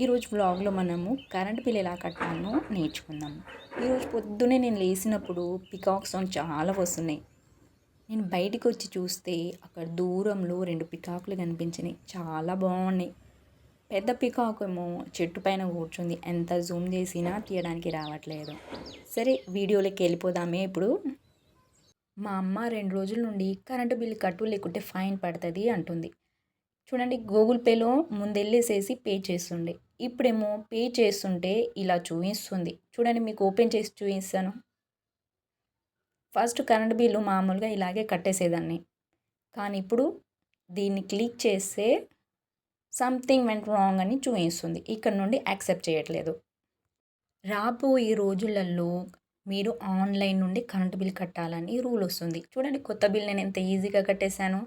ఈరోజు వ్లాగ్లో మనము కరెంట్ బిల్ ఎలా కట్టాలో నేర్చుకుందాము. ఈరోజు పొద్దున్నే నేను లేచినప్పుడు పికాక్ సౌండ్ చాలా వస్తున్నాయి. నేను బయటికి వచ్చి చూస్తే అక్కడ దూరంలో 2 పికాకులు కనిపించినాయి. చాలా బాగున్నాయి. పెద్ద పికాక్ ఏమో చెట్టు పైన కూర్చుంది. ఎంత జూమ్ చేసినా తీయడానికి రావట్లేదు. సరే వీడియోలోకి వెళ్ళిపోదామే ఇప్పుడు. మా అమ్మ 2 రోజుల నుండి కరెంటు బిల్ కట్టు లేకుంటే ఫైన్ పడుతుంది అంటుంది. చూడండి, గూగుల్ పేలో ముందెళ్ళేసేసి పే చేస్తుండే. ఇప్పుడేమో పే చేస్తుంటే ఇలా చూపిస్తుంది. చూడండి, మీకు ఓపెన్ చేసి చూపిస్తాను. ఫస్ట్ కరెంట్ బిల్లు మామూలుగా ఇలాగే కట్టేసేదాన్ని. కానీ ఇప్పుడు దీన్ని క్లిక్ చేస్తే సంథింగ్ వెంట్ రాంగ్ అని చూపిస్తుంది. ఇక్కడ నుండి యాక్సెప్ట్ చేయట్లేదు. రాబోయే రోజులలో మీరు ఆన్లైన్ నుండి కరెంట్ బిల్ కట్టాలని రూల్ వస్తుంది. చూడండి, కొత్త బిల్ నేను ఎంత ఈజీగా కట్టేశాను.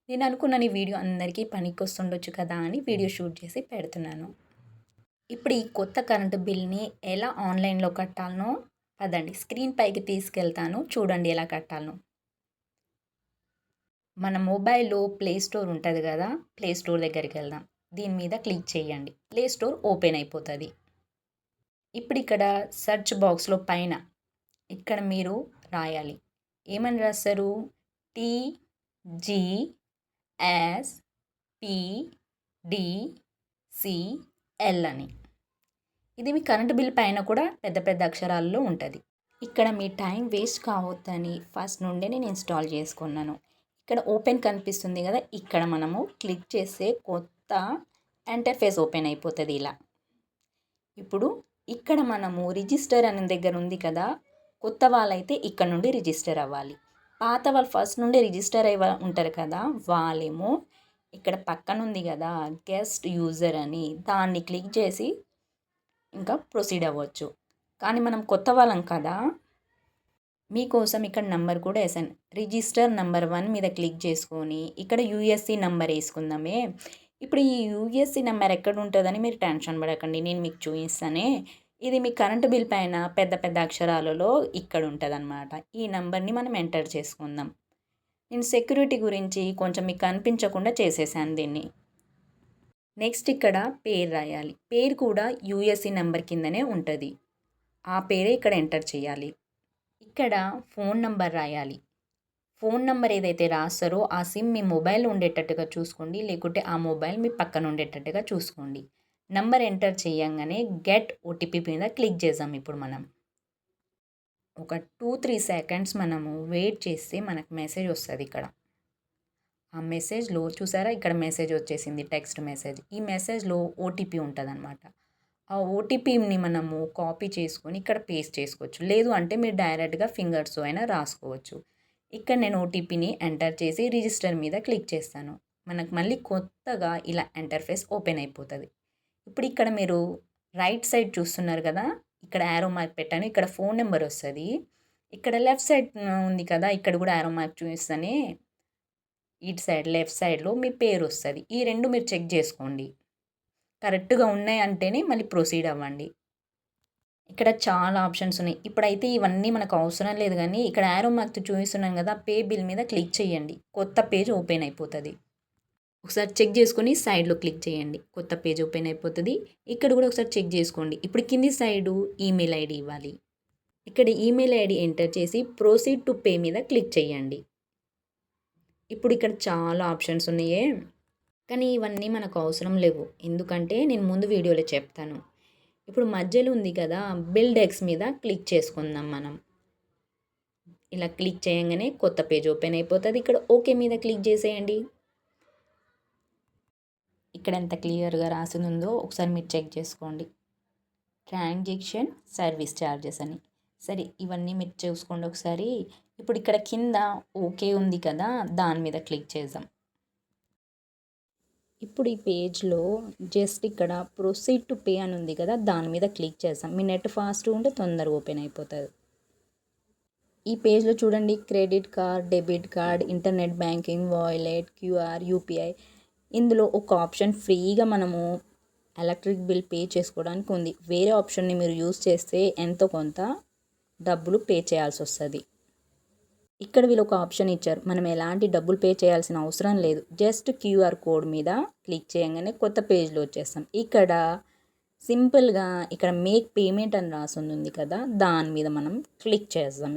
నేను అనుకున్నాను ఈ వీడియో అందరికీ పనికొస్తుండొచ్చు కదా అని వీడియో షూట్ చేసి పెడుతున్నాను. ఇప్పుడు ఈ కొత్త కరెంటు బిల్ని ఎలా ఆన్లైన్లో కట్టాలనో పదండి స్క్రీన్ పైకి తీసుకెళ్తాను. చూడండి ఎలా కట్టాలనో. మన మొబైల్లో ప్లే స్టోర్ ఉంటుంది కదా, ప్లే స్టోర్ దగ్గరికి వెళ్దాం. దీని మీద క్లిక్ చేయండి. ప్లే స్టోర్ ఓపెన్ అయిపోతుంది. ఇప్పుడు ఇక్కడ సెర్చ్ బాక్స్లో పైన ఇక్కడ మీరు రాయాలి. ఏమని రాస్తారు? TGSPDCL అని. ఇది మీ కరెంటు బిల్ పైన కూడా పెద్ద పెద్ద అక్షరాల్లో ఉంటుంది. ఇక్కడ మీ టైం వేస్ట్ కావద్దని ఫస్ట్ నుండే నేను ఇన్స్టాల్ చేసుకున్నాను. ఇక్కడ ఓపెన్ కనిపిస్తుంది కదా, ఇక్కడ మనము క్లిక్ చేస్తే కొత్త ఇంటర్ఫేస్ ఓపెన్ అయిపోతుంది ఇలా. ఇప్పుడు ఇక్కడ మనము రిజిస్టర్ అనే దగ్గర ఉంది కదా, కొత్త వాళ్ళైతే ఇక్కడ నుండి రిజిస్టర్ అవ్వాలి. పాత వాళ్ళు ఫస్ట్ నుండి రిజిస్టర్ ఉంటారు కదా, వాళ్ళేమో ఇక్కడ పక్కన ఉంది కదా గెస్ట్ యూజర్ అని, దాన్ని క్లిక్ చేసి ఇంకా ప్రొసీడ్ అవ్వచ్చు. కానీ మనం కొత్త వాళ్ళం కదా, మీకోసం ఇక్కడ నెంబర్ కూడా వేసాను. రిజిస్టర్ నెంబర్ 1 మీద క్లిక్ చేసుకొని ఇక్కడ యూఎస్సి నెంబర్ వేసుకుందామే. ఇప్పుడు ఈ యూఎస్సి నెంబర్ ఎక్కడ ఉంటుందని మీరు టెన్షన్ పడకండి, నేను మీకు చూపిస్తానే. ఇది మీ కరెంటు బిల్ పైన పెద్ద పెద్ద అక్షరాలలో ఇక్కడ ఉంటుంది అన్నమాట. ఈ నెంబర్ని మనం ఎంటర్ చేసుకుందాం. నేను సెక్యూరిటీ గురించి కొంచెం మీకు కనిపించకుండా చేసేసాను దీన్ని. నెక్స్ట్ ఇక్కడ పేరు రాయాలి. పేరు కూడా యూఎస్సి నెంబర్ కిందనే ఉంటుంది. ఆ పేరే ఇక్కడ ఎంటర్ చేయాలి. ఇక్కడ ఫోన్ నెంబర్ రాయాలి. ఫోన్ నెంబర్ ఏదైతే రాస్తారో ఆ సిమ్ మీ మొబైల్ ఉండేటట్టుగా చూసుకోండి, లేకుంటే ఆ మొబైల్ మీ పక్కన ఉండేటట్టుగా చూసుకోండి. నెంబర్ ఎంటర్ చేయంగానే గెట్ ఓటీపీ మీద క్లిక్ చేద్దాం. ఇప్పుడు మనం ఒక 2-3 సెకండ్స్ మనము వెయిట్ చేస్తే మనకు మెసేజ్ వస్తుంది. ఇక్కడ ఆ మెసేజ్లో చూసారా, ఇక్కడ మెసేజ్ వచ్చేసింది, టెక్స్ట్ మెసేజ్. ఈ మెసేజ్లో ఓటీపీ ఉంటుంది అన్నమాట. ఆ ఓటీపీని మనము కాపీ చేసుకొని ఇక్కడ పేస్ట్ చేసుకోవచ్చు. లేదు అంటే మీరు డైరెక్ట్గా ఫింగర్స్ అయినా రాసుకోవచ్చు. ఇక్కడ నేను ఓటీపీని ఎంటర్ చేసి రిజిస్టర్ మీద క్లిక్ చేస్తాను. మనకు మళ్ళీ కొత్తగా ఇలా ఇంటర్ఫేస్ ఓపెన్ అయిపోతుంది. ఇప్పుడు ఇక్కడ మీరు రైట్ సైడ్ చూస్తున్నారు కదా, ఇక్కడ యారో మార్క్ పెట్టాను. ఇక్కడ ఫోన్ నెంబర్ వస్తుంది. ఇక్కడ లెఫ్ట్ సైడ్ ఉంది కదా, ఇక్కడ కూడా యారో మార్క్ చూపిస్తానే. ఇటు సైడ్ లెఫ్ట్ సైడ్లో మీ పేరు వస్తుంది. ఈ రెండు మీరు చెక్ చేసుకోండి, కరెక్ట్గా ఉన్నాయి అంటేనే మళ్ళీ ప్రొసీడ్ అవ్వండి. ఇక్కడ చాలా ఆప్షన్స్ ఉన్నాయి. ఇప్పుడైతే ఇవన్నీ మనకు అవసరం లేదు, కానీ ఇక్కడ యారో మార్క్ చూపిస్తున్నాం కదా, పే బిల్ మీద క్లిక్ చేయండి. కొత్త పేజ్ ఓపెన్ అయిపోతుంది. ఒకసారి చెక్ చేసుకొని సైడ్లో క్లిక్ చేయండి, కొత్త పేజ్ ఓపెన్ అయిపోతుంది. ఇక్కడ కూడా ఒకసారి చెక్ చేసుకోండి. ఇప్పుడు కింది సైడు ఈమెయిల్ ఐడి ఇవ్వాలి. ఇక్కడ ఈమెయిల్ ఐడి ఎంటర్ చేసి ప్రొసీడ్ టు పే మీద క్లిక్ చేయండి. ఇప్పుడు ఇక్కడ చాలా ఆప్షన్స్ ఉన్నాయే, కానీ ఇవన్నీ మనకు అవసరం లేవు, ఎందుకంటే నేను ముందు వీడియోలో చెప్తాను. ఇప్పుడు మధ్యలో ఉంది కదా బిల్ డెక్స్ మీద క్లిక్ చేసుకుందాం మనం. ఇలా క్లిక్ చేయగానే కొత్త పేజ్ ఓపెన్ అయిపోతుంది. ఇక్కడ ఓకే మీద క్లిక్ చేసేయండి. ఇక్కడ ఎంత క్లియర్గా రాసిందో ఒకసారి మీరు చెక్ చేసుకోండి. ట్రాన్సాక్షన్ సర్వీస్ ఛార్జెస్ అని. సరే, ఇవన్నీ మీరు చూసుకోండి ఒకసారి. ఇప్పుడు ఇక్కడ కింద ఓకే ఉంది కదా, దాని మీద క్లిక్ చేద్దాం. ఇప్పుడు ఈ పేజ్లో జస్ట్ ఇక్కడ ప్రొసీడ్ టు పే అని ఉంది కదా, దాని మీద క్లిక్ చేద్దాం. మీ నెట్ ఫాస్ట్ ఉంటే తొందరగా ఓపెన్ అయిపోతుంది. ఈ పేజ్లో చూడండి, credit card, debit card, internet banking, wallet, QR, UPI. ఇందులో ఒక ఆప్షన్ ఫ్రీగా మనము ఎలక్ట్రిక్ బిల్ పే చేసుకోవడానికి ఉంది. వేరే ఆప్షన్ని మీరు యూస్ చేస్తే ఎంతో కొంత డబ్బులు పే చేయాల్సి వస్తుంది. ఇక్కడ వీళ్ళు ఒక ఆప్షన్ ఇచ్చారు, మనం ఎలాంటి డబ్బులు పే చేయాల్సిన అవసరం లేదు. జస్ట్ క్యూఆర్ కోడ్ మీద క్లిక్ చేయగానే కొత్త పేజ్లో వచ్చేస్తాం. ఇక్కడ సింపుల్గా ఇక్కడ మేక్ పేమెంట్ అని రాసింది కదా, దాని మీద మనం క్లిక్ చేద్దాం.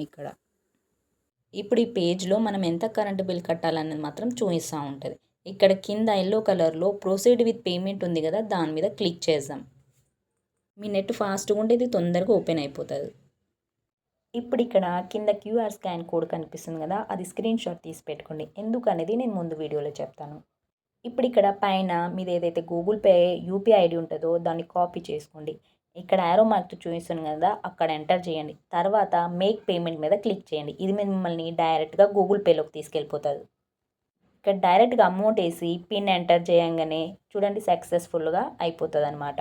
ఇప్పుడు ఈ పేజ్లో మనం ఎంత కరెంట్ బిల్ కట్టాలనేది మాత్రం చూపిస్తూ ఉంటుంది. ఇక్కడ కింద ఎల్లో కలర్లో ప్రొసీడ్ విత్ పేమెంట్ ఉంది కదా, దాని మీద క్లిక్ చేద్దాం. మీ నెట్ ఫాస్ట్గా ఉంటే ఇది తొందరగా ఓపెన్ అయిపోతుంది. ఇప్పుడు ఇక్కడ కింద క్యూఆర్ స్కాన్ కోడ్ కనిపిస్తుంది కదా, అది స్క్రీన్ షాట్ తీసి పెట్టుకోండి. ఎందుకు అనేది నేను ముందు వీడియోలో చెప్తాను. ఇప్పుడు ఇక్కడ పైన మీది ఏదైతే గూగుల్ పే యూపీఐ ఐడి ఉంటుందో దాన్ని కాపీ చేసుకోండి. ఇక్కడ యారో మార్క్ చూపిస్తుంది కదా, అక్కడ ఎంటర్ చేయండి. తర్వాత మేక్ పేమెంట్ మీద క్లిక్ చేయండి. ఇది మిమ్మల్ని డైరెక్ట్గా గూగుల్ పేలోకి తీసుకెళ్ళిపోతుంది. ఇక్కడ డైరెక్ట్గా అమౌంట్ వేసి పిన్ ఎంటర్ చేయగానే చూడండి సక్సెస్ఫుల్గా అయిపోతుంది అనమాట.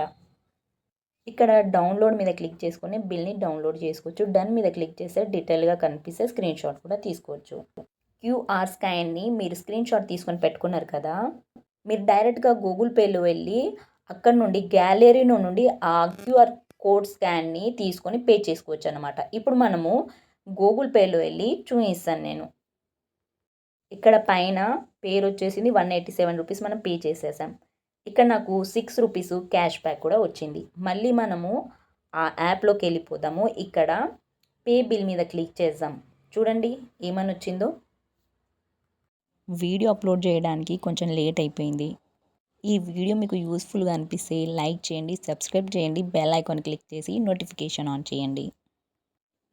ఇక్కడ డౌన్లోడ్ మీద క్లిక్ చేసుకొని బిల్ని డౌన్లోడ్ చేసుకోవచ్చు. డన్ మీద క్లిక్ చేస్తే డీటెయిల్గా కనిపిస్తే స్క్రీన్ షాట్ కూడా తీసుకోవచ్చు. క్యూఆర్ స్కాన్ని మీరు స్క్రీన్ షాట్ తీసుకొని పెట్టుకున్నారు కదా, మీరు డైరెక్ట్గా గూగుల్ పేలో వెళ్ళి అక్కడ నుండి గ్యాలరీలో నుండి ఆ క్యూఆర్ కోడ్ స్కాన్ని తీసుకొని పే చేసుకోవచ్చు అనమాట. ఇప్పుడు మనము గూగుల్ పేలో వెళ్ళి చూపిస్తాను నేను. ఇక్కడ పైన పేరు వచ్చేసింది 187 రూపీస్ మనం పే చేసేసాం. ఇక్కడ నాకు 6 రూపీస్ క్యాష్ బ్యాక్ కూడా వచ్చింది. మళ్ళీ మనము ఆ యాప్లోకి వెళ్ళిపోదాము. ఇక్కడ పే బిల్ మీద క్లిక్ చేద్దాం. చూడండి ఏమని వచ్చిందో. వీడియో అప్లోడ్ చేయడానికి కొంచెం లేట్ అయిపోయింది. ఈ వీడియో మీకు యూస్ఫుల్గా అనిపిస్తే లైక్ చేయండి, సబ్స్క్రైబ్ చేయండి, బెల్ ఐకాన్ క్లిక్ చేసి నోటిఫికేషన్ ఆన్ చేయండి.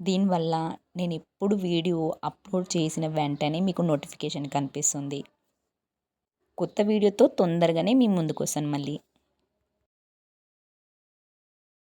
దీనివల్ల నేను ఎప్పుడు వీడియో అప్లోడ్ చేసిన వెంటనే మీకు నోటిఫికేషన్ కనిపిస్తుంది. కొత్త వీడియోతో తొందరగానే మీ ముందుకు వస్తాను మళ్ళీ.